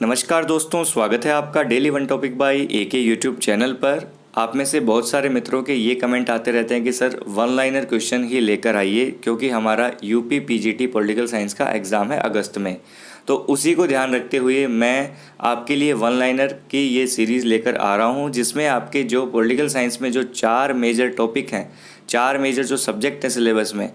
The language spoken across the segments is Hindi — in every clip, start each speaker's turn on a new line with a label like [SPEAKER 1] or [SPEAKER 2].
[SPEAKER 1] नमस्कार दोस्तों, स्वागत है आपका daily one topic by AK YouTube channel पर। आप में से बहुत सारे मित्रों के ये कमेंट आते रहते हैं कि सर वन लाइनर क्वेश्चन ही लेकर आइए, क्योंकि हमारा यूपी पीजीटी पॉलिटिकल साइंस का एग्ज़ाम है अगस्त में। तो उसी को ध्यान रखते हुए मैं आपके लिए वन लाइनर की ये सीरीज़ लेकर आ रहा हूँ, जिसमें आपके जो पॉलिटिकल साइंस में जो 4 मेजर टॉपिक हैं, 4 मेजर जो सब्जेक्ट हैं सिलेबस में,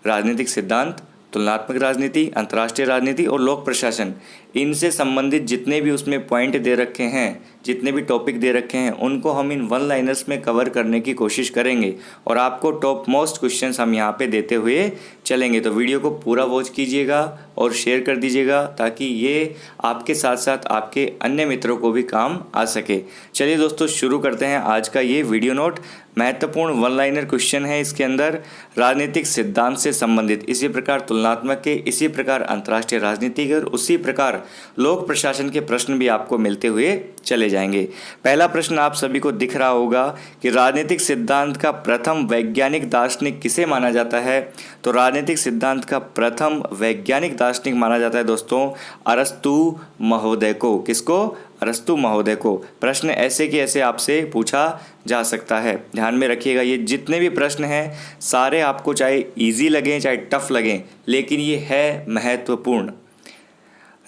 [SPEAKER 1] राजनीतिक सिद्धांत, तुलनात्मक राजनीति, अंतर्राष्ट्रीय राजनीति और लोक प्रशासन, इनसे संबंधित जितने भी उसमें पॉइंट दे रखे हैं, जितने भी टॉपिक दे रखे हैं, उनको हम इन वन लाइनर्स में कवर करने की कोशिश करेंगे और आपको टॉप मोस्ट क्वेश्चंस हम यहाँ पे देते हुए चलेंगे। तो वीडियो को पूरा वॉच कीजिएगा और शेयर कर दीजिएगा, ताकि ये आपके साथ साथ आपके अन्य मित्रों को भी काम आ सके। चलिए दोस्तों, शुरू करते हैं आज का ये वीडियो नोट। महत्वपूर्ण वन लाइनर क्वेश्चन है इसके अंदर, राजनीतिक सिद्धांत से संबंधित, इसी प्रकार तुलनात्मक के, इसी प्रकार अंतर्राष्ट्रीय राजनीति के और उसी प्रकार लोक प्रशासन के प्रश्न भी आपको मिलते हुए चले जाएंगे। पहला प्रश्न आप सभी को दिख रहा होगा कि राजनीतिक सिद्धांत का प्रथम वैज्ञानिक दार्शनिक किसे माना जाता है। तो राजनीतिक सिद्धांत का प्रथम वैज्ञानिक दार्शनिक माना जाता है दोस्तों अरस्तु महोदय को। किसको? अरस्तु महोदय को। प्रश्न ऐसे कि ऐसे आपसे पूछा जा सकता है, ध्यान में रखिएगा। ये जितने भी प्रश्न हैं सारे आपको चाहे इजी लगें चाहे टफ लगें, लेकिन ये है महत्वपूर्ण।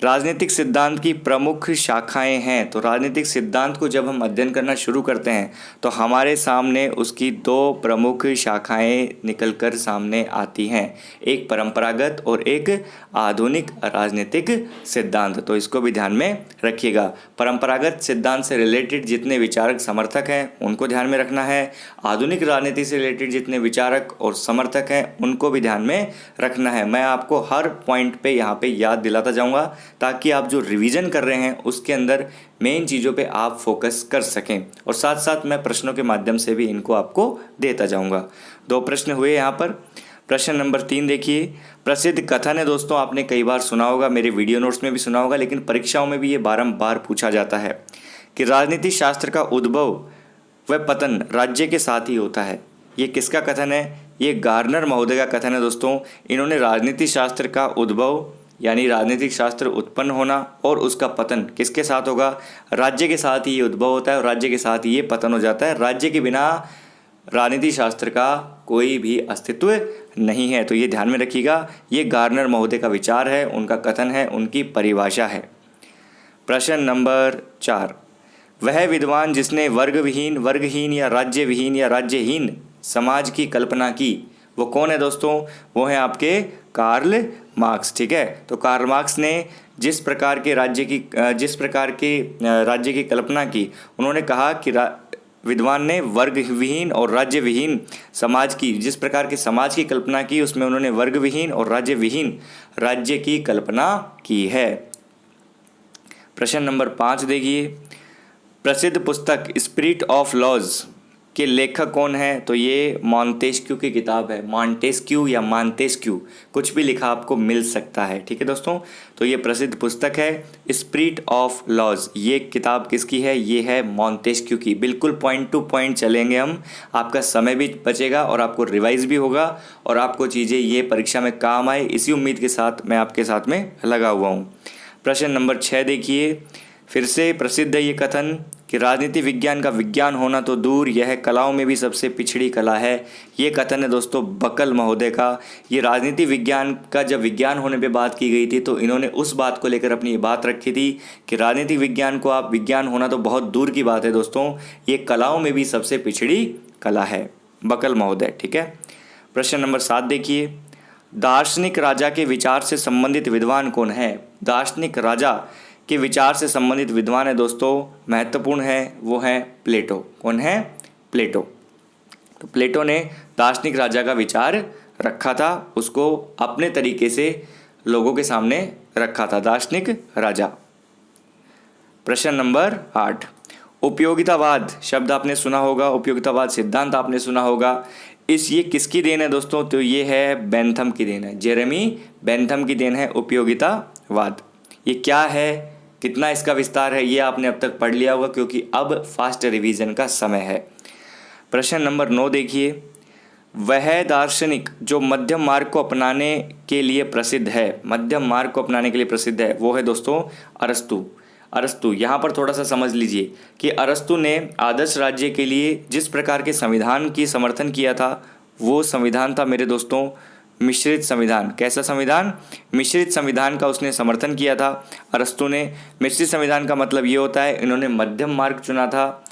[SPEAKER 1] राजनीतिक सिद्धांत की प्रमुख शाखाएं हैं। तो राजनीतिक सिद्धांत को जब हम अध्ययन करना शुरू करते हैं तो हमारे सामने उसकी 2 प्रमुख शाखाएं निकलकर सामने आती हैं, एक परंपरागत और एक आधुनिक राजनीतिक सिद्धांत। तो इसको भी ध्यान में रखिएगा। परंपरागत सिद्धांत से रिलेटेड जितने विचारक समर्थक हैं उनको ध्यान में रखना है, आधुनिक राजनीति से रिलेटेड जितने विचारक और समर्थक हैं उनको भी ध्यान में रखना है। मैं आपको हर पॉइंट पे यहाँ पे याद दिलाता जाऊँगा, ताकि आप जो रिवीजन कर रहे हैं उसके अंदर मेन चीज़ों पे आप फोकस कर सकें, और साथ साथ मैं प्रश्नों के माध्यम से भी इनको आपको देता जाऊंगा। 2 प्रश्न हुए यहाँ पर। प्रश्न नंबर 3 देखिए। प्रसिद्ध कथन है दोस्तों, आपने कई बार सुना होगा, मेरे वीडियो नोट्स में भी सुना होगा, लेकिन परीक्षाओं में भी ये बारंबार पूछा जाता है कि राजनीति शास्त्र का उद्भव व पतन राज्य के साथ ही होता है। ये किसका कथन है? ये गार्नर महोदय का कथन है दोस्तों। इन्होंने राजनीति शास्त्र का उद्भव यानी राजनीतिक शास्त्र उत्पन्न होना और उसका पतन किसके साथ होगा? राज्य के साथ ही ये उद्भव होता है और राज्य के साथ ही ये पतन हो जाता है। राज्य के बिना राजनीति शास्त्र का कोई भी अस्तित्व नहीं है। तो ये ध्यान में रखिएगा, ये गार्नर महोदय का विचार है, उनका कथन है, उनकी परिभाषा है। प्रश्न नंबर 4। वह विद्वान जिसने वर्गहीन या राज्यहीन समाज की कल्पना की, वो कौन है दोस्तों? वो है आपके कार्ल मार्क्स। ठीक है, तो कार्ल मार्क्स ने जिस प्रकार के राज्य की कल्पना की, उन्होंने कहा कि विद्वान ने वर्ग विहीन और राज्य विहीन समाज की, जिस प्रकार के समाज की कल्पना की, उसमें उन्होंने वर्ग विहीन और राज्य विहीन राज्य की कल्पना की है। प्रश्न नंबर 5 देखिए। प्रसिद्ध पुस्तक स्पिरिट ऑफ लॉज के लेखक कौन है? तो ये मॉन्टेस्क्यू की किताब है। मॉन्टेस्क्यू या मांटेस्क्यू, कुछ भी लिखा आपको मिल सकता है। ठीक है दोस्तों, तो ये प्रसिद्ध पुस्तक है स्पिरिट ऑफ लॉज। ये किताब किसकी है? ये है मॉन्टेस्क्यू की। बिल्कुल पॉइंट टू पॉइंट चलेंगे हम, आपका समय भी बचेगा और आपको रिवाइज भी होगा और आपको चीज़ें ये परीक्षा में काम आए, इसी उम्मीद के साथ मैं आपके साथ में लगा हुआ हूँ। प्रश्न नंबर 6 देखिए। फिर से प्रसिद्ध है ये कथन कि राजनीति विज्ञान का विज्ञान होना तो दूर, यह कलाओं में भी सबसे पिछड़ी कला है। ये कथन है दोस्तों बकल महोदय का। ये राजनीति विज्ञान का जब विज्ञान होने पे बात की गई थी तो इन्होंने उस बात को लेकर अपनी बात रखी थी कि राजनीति विज्ञान को आप विज्ञान होना तो बहुत दूर की बात है दोस्तों, ये कलाओं में भी सबसे पिछड़ी कला है। बकल महोदय। ठीक है। प्रश्न नंबर 7 देखिए। दार्शनिक राजा के विचार से संबंधित विद्वान कौन है? दार्शनिक राजा के विचार से संबंधित विद्वान है दोस्तों, महत्वपूर्ण है, वो है प्लेटो। कौन है? प्लेटो। तो प्लेटो ने दार्शनिक राजा का विचार रखा था, उसको अपने तरीके से लोगों के सामने रखा था, दार्शनिक राजा। प्रश्न नंबर 8। उपयोगितावाद शब्द आपने सुना होगा, उपयोगितावाद सिद्धांत आपने सुना होगा। ये किसकी देन है दोस्तों? तो ये है बेंथम की देन है, जेरेमी बेंथम की देन है उपयोगितावाद। ये क्या है, कितना इसका विस्तार है, ये आपने अब तक पढ़ लिया होगा, क्योंकि अब फास्ट रिवीजन का समय है। प्रश्न नंबर 9 देखिए। वह दार्शनिक जो मध्यम मार्ग को अपनाने के लिए प्रसिद्ध है, मध्यम मार्ग को अपनाने के लिए प्रसिद्ध है, वो है दोस्तों अरस्तु। अरस्तु, यहाँ पर थोड़ा सा समझ लीजिए कि अरस्तु ने आदर्श राज्य के लिए जिस प्रकार के संविधान की समर्थन किया था वो संविधान था मेरे दोस्तों मिश्रित संविधान। कैसा संविधान? मिश्रित संविधान का उसने समर्थन किया था अरस्तु ने। मिश्रित संविधान का मतलब ये होता है इन्होंने मध्यम मार्ग चुना था।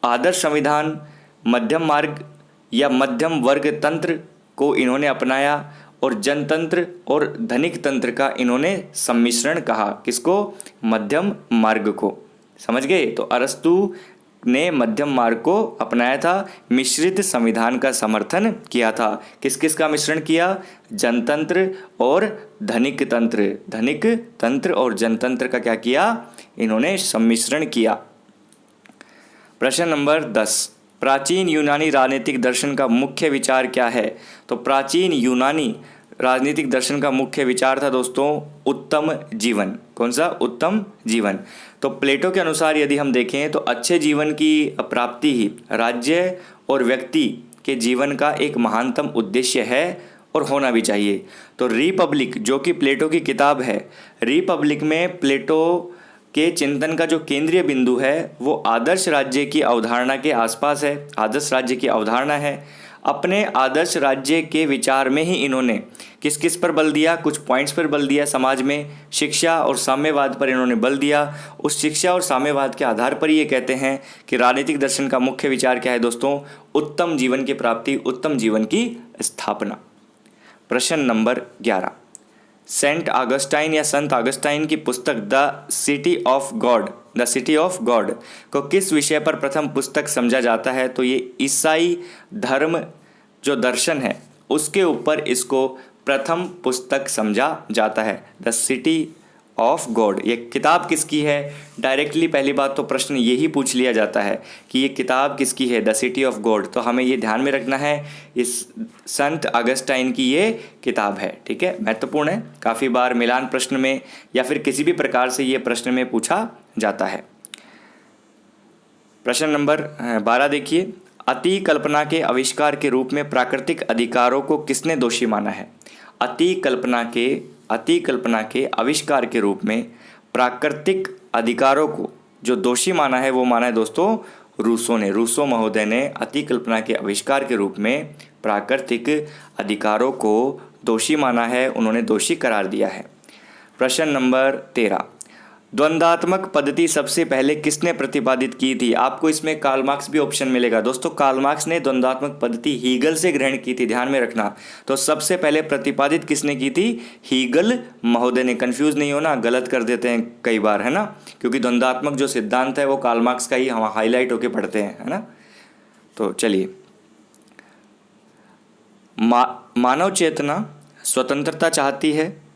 [SPEAKER 1] आदर्श संविधान मध्यम मार्ग या मध्यम वर्ग तंत्र को इन्होंने अपनाया और जनतंत्र और धनिक तंत्र का इन्होंने सम्मिश्रण कहा। किसको? मध्यम मार्ग को। समझ गए? तो अरस्तु ने मध्यम मार्ग को अपनाया था, मिश्रित संविधान का समर्थन किया था। किस किस का मिश्रण किया? जनतंत्र और धनिक तंत्र। धनिक तंत्र और जनतंत्र का क्या किया? इन्होंने सम्मिश्रण किया। प्रश्न नंबर 10, प्राचीन यूनानी राजनीतिक दर्शन का मुख्य विचार क्या है? तो प्राचीन यूनानी राजनीतिक दर्शन का मुख्य विचार था दोस्तों उत्तम जीवन। कौन सा? उत्तम जीवन। तो प्लेटो के अनुसार यदि हम देखें तो अच्छे जीवन की प्राप्ति ही राज्य और व्यक्ति के जीवन का एक महानतम उद्देश्य है और होना भी चाहिए। तो रिपब्लिक जो कि प्लेटो की किताब है, रिपब्लिक में प्लेटो के चिंतन का जो केंद्रीय बिंदु है वो आदर्श राज्य की अवधारणा के आसपास है। आदर्श राज्य की अवधारणा है। अपने आदर्श राज्य के विचार में ही इन्होंने किस किस पर बल दिया? कुछ पॉइंट्स पर बल दिया समाज में। शिक्षा और साम्यवाद पर इन्होंने बल दिया। उस शिक्षा और साम्यवाद के आधार पर ये कहते हैं कि राजनीतिक दर्शन का मुख्य विचार क्या है दोस्तों? उत्तम जीवन की प्राप्ति, उत्तम जीवन की स्थापना। प्रश्न नंबर 11, सेंट ऑगस्टाइन या संत ऑगस्टाइन की पुस्तक द सिटी ऑफ गॉड को किस विषय पर प्रथम पुस्तक समझा जाता है? तो ये ईसाई धर्म जो दर्शन है उसके ऊपर इसको प्रथम पुस्तक समझा जाता है। The city of God. ये किताब किसकी है? डायरेक्टली पहली बात तो प्रश्न यही पूछ लिया जाता है कि ये किताब किसकी है, द सिटी ऑफ गॉड। तो हमें ये ध्यान में रखना है इस संत ऑगस्टाइन की ये किताब है। ठीक है, महत्वपूर्ण है। काफ़ी बार मिलान प्रश्न में या फिर किसी भी प्रकार से ये प्रश्न में पूछा जाता है। प्रश्न नंबर 12 देखिए, अति कल्पना के आविष्कार के रूप में प्राकृतिक अधिकारों को किसने दोषी माना है? अति कल्पना के आविष्कार के रूप में प्राकृतिक अधिकारों को जो दोषी माना है वो माना है दोस्तों रूसो ने। रूसो महोदय ने अति कल्पना के आविष्कार के रूप में प्राकृतिक अधिकारों को दोषी माना है, उन्होंने दोषी करार दिया है। प्रश्न नंबर 13, द्वंद्वात्मक पद्धति सबसे पहले किसने प्रतिपादित की थी? आपको इसमें कार्ल मार्क्स भी ऑप्शन मिलेगा दोस्तों। कार्ल मार्क्स ने द्वंद्वात्मक पद्धति हीगल से ग्रहण की थी, ध्यान में रखना। तो सबसे पहले प्रतिपादित किसने की थी? हीगल महोदय ने। कंफ्यूज नहीं होना, गलत कर देते हैं कई बार, है ना, क्योंकि द्वंद्वात्मक जो सिद्धांत है वो कार्ल मार्क्स का ही हम हाईलाइट होके पढ़ते हैं, है ना। तो चलिए, मानव चेतना स्वतंत्रता चाहती है,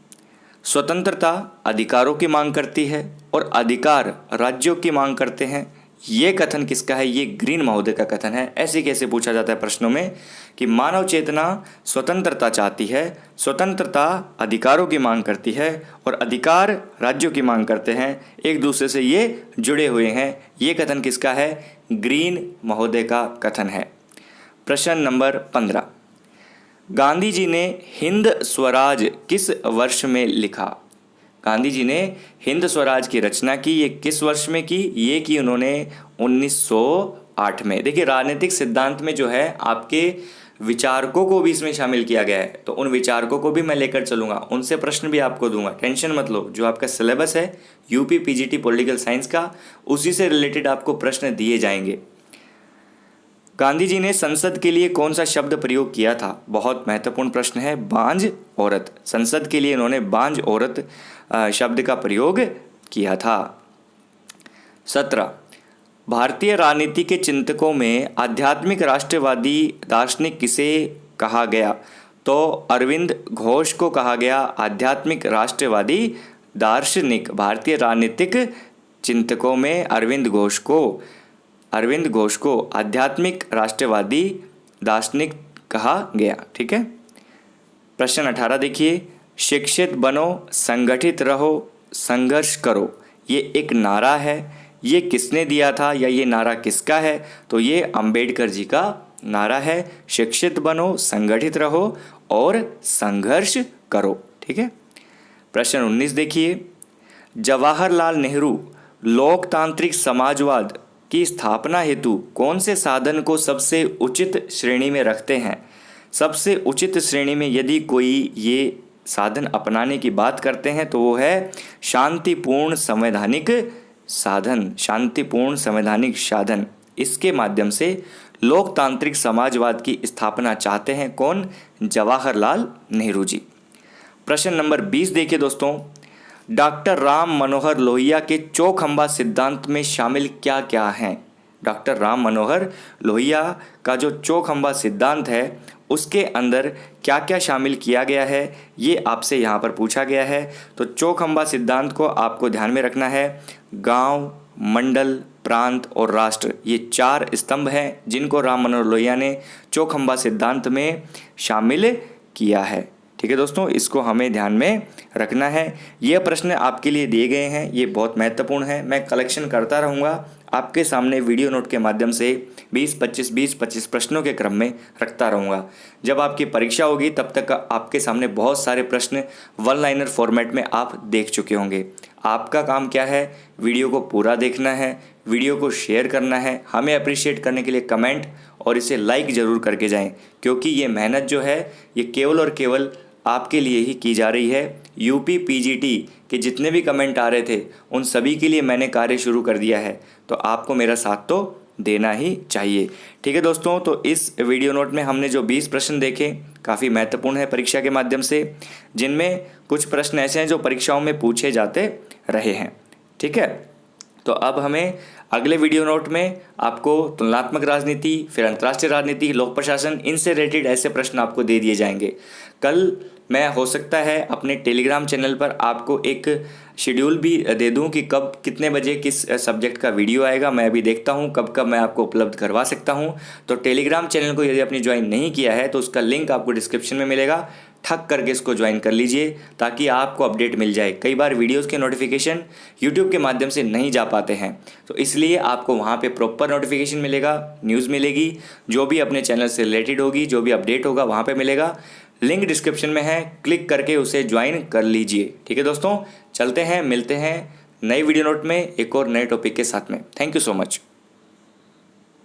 [SPEAKER 1] स्वतंत्रता अधिकारों की मांग करती है और अधिकार राज्यों की मांग करते हैं। ये कथन किसका है? ये ग्रीन महोदय का कथन है। ऐसे कैसे पूछा जाता है प्रश्नों में कि मानव चेतना स्वतंत्रता चाहती है, स्वतंत्रता अधिकारों की मांग करती है और अधिकार राज्यों की मांग करते हैं, एक दूसरे से ये जुड़े हुए हैं। ये कथन किसका है? ग्रीन महोदय का कथन है। प्रश्न नंबर 15, गांधी जी ने हिंद स्वराज किस वर्ष में लिखा? गांधी जी ने हिंद स्वराज की रचना की, ये किस वर्ष में की? ये की उन्होंने 1908 में। देखिए, राजनीतिक सिद्धांत में जो है आपके विचारकों को भी इसमें शामिल किया गया है, तो उन विचारकों को भी मैं लेकर चलूँगा, उनसे प्रश्न भी आपको दूंगा, टेंशन मत लो। जो आपका सिलेबस है यूपी पीजीटी पॉलिटिकल साइंस का, उसी से रिलेटेड आपको प्रश्न दिए जाएंगे। गांधी जी ने संसद के लिए कौन सा शब्द प्रयोग किया था? बहुत महत्वपूर्ण प्रश्न है। बांझ औरत। संसद के लिए इन्होंने बांझ औरत शब्द का प्रयोग किया था। 17, भारतीय राजनीति के चिंतकों में आध्यात्मिक राष्ट्रवादी दार्शनिक किसे कहा गया? तो अरविंद घोष को कहा गया आध्यात्मिक राष्ट्रवादी दार्शनिक। भारतीय राजनीतिक चिंतकों में अरविंद घोष को आध्यात्मिक राष्ट्रवादी दार्शनिक कहा गया। ठीक है। प्रश्न 18 देखिए, शिक्षित बनो, संगठित रहो, संघर्ष करो, ये एक नारा है, ये किसने दिया था या ये नारा किसका है? तो ये अंबेडकर जी का नारा है। शिक्षित बनो, संगठित रहो और संघर्ष करो। ठीक है। प्रश्न 19 देखिए, जवाहरलाल नेहरू लोकतांत्रिक समाजवाद की स्थापना हेतु कौन से साधन को सबसे उचित श्रेणी में रखते हैं? सबसे उचित श्रेणी में यदि कोई ये साधन अपनाने की बात करते हैं तो वो है शांतिपूर्ण संवैधानिक साधन। शांतिपूर्ण संवैधानिक साधन, इसके माध्यम से लोकतांत्रिक समाजवाद की स्थापना चाहते हैं कौन? जवाहरलाल नेहरू जी। प्रश्न नंबर 20 देखिए दोस्तों, डॉक्टर राम मनोहर लोहिया के चौखंबा सिद्धांत में शामिल क्या क्या हैं? डॉक्टर राम मनोहर लोहिया का जो चौखंबा सिद्धांत है उसके अंदर क्या क्या शामिल किया गया है, ये आपसे यहाँ पर पूछा गया है। तो चौखंबा सिद्धांत को आपको ध्यान में रखना है। गांव, मंडल, प्रांत और राष्ट्र, ये 4 स्तंभ हैं जिनको राम मनोहर लोहिया ने चौखंबा सिद्धांत में शामिल किया है। ठीक है दोस्तों, इसको हमें ध्यान में रखना है। ये प्रश्न आपके लिए दिए गए हैं, ये बहुत महत्वपूर्ण है। मैं कलेक्शन करता रहूँगा, आपके सामने वीडियो नोट के माध्यम से 20-25 प्रश्नों के क्रम में रखता रहूँगा। जब आपकी परीक्षा होगी तब तक आपके सामने बहुत सारे प्रश्न वन लाइनर फॉर्मेट में आप देख चुके होंगे। आपका काम क्या है? वीडियो को पूरा देखना है, वीडियो को शेयर करना है, हमें अप्रिशिएट करने के लिए कमेंट और इसे लाइक ज़रूर करके जाएं, क्योंकि ये मेहनत जो है ये केवल और केवल आपके लिए ही की जा रही है। यूपी पीजीटी के जितने भी कमेंट आ रहे थे उन सभी के लिए मैंने कार्य शुरू कर दिया है, तो आपको मेरा साथ तो देना ही चाहिए। ठीक है दोस्तों, तो इस वीडियो नोट में हमने जो 20 प्रश्न देखे काफ़ी महत्वपूर्ण है परीक्षा के माध्यम से, जिनमें कुछ प्रश्न ऐसे हैं जो परीक्षाओं में पूछे जाते रहे हैं। ठीक है, तो अब हमें अगले वीडियो नोट में आपको तुलनात्मक राजनीति, फिर अंतर्राष्ट्रीय राजनीति, लोक प्रशासन, इनसे रिलेटेड ऐसे प्रश्न आपको दे दिए जाएंगे। कल मैं हो सकता है अपने टेलीग्राम चैनल पर आपको एक शेड्यूल भी दे दूं कि कब कितने बजे किस सब्जेक्ट का वीडियो आएगा। मैं अभी देखता हूं कब कब मैं आपको उपलब्ध करवा सकता हूं। तो टेलीग्राम चैनल को यदि आपने ज्वाइन नहीं किया है तो उसका लिंक आपको डिस्क्रिप्शन में मिलेगा, ठक करके इसको ज्वाइन कर लीजिए ताकि आपको अपडेट मिल जाए। कई बार वीडियोज़ के नोटिफिकेशन यूट्यूब के माध्यम से नहीं जा पाते हैं, तो इसलिए आपको वहाँ पे प्रॉपर नोटिफिकेशन मिलेगा, न्यूज़ मिलेगी, जो भी अपने चैनल से रिलेटेड होगी, जो भी अपडेट होगा वहाँ पे मिलेगा। लिंक डिस्क्रिप्शन में है, क्लिक करके उसे ज्वाइन कर लीजिए। ठीक है दोस्तों, चलते हैं, मिलते हैं नई वीडियो नोट में एक और नए टॉपिक के साथ में। Thank you so much.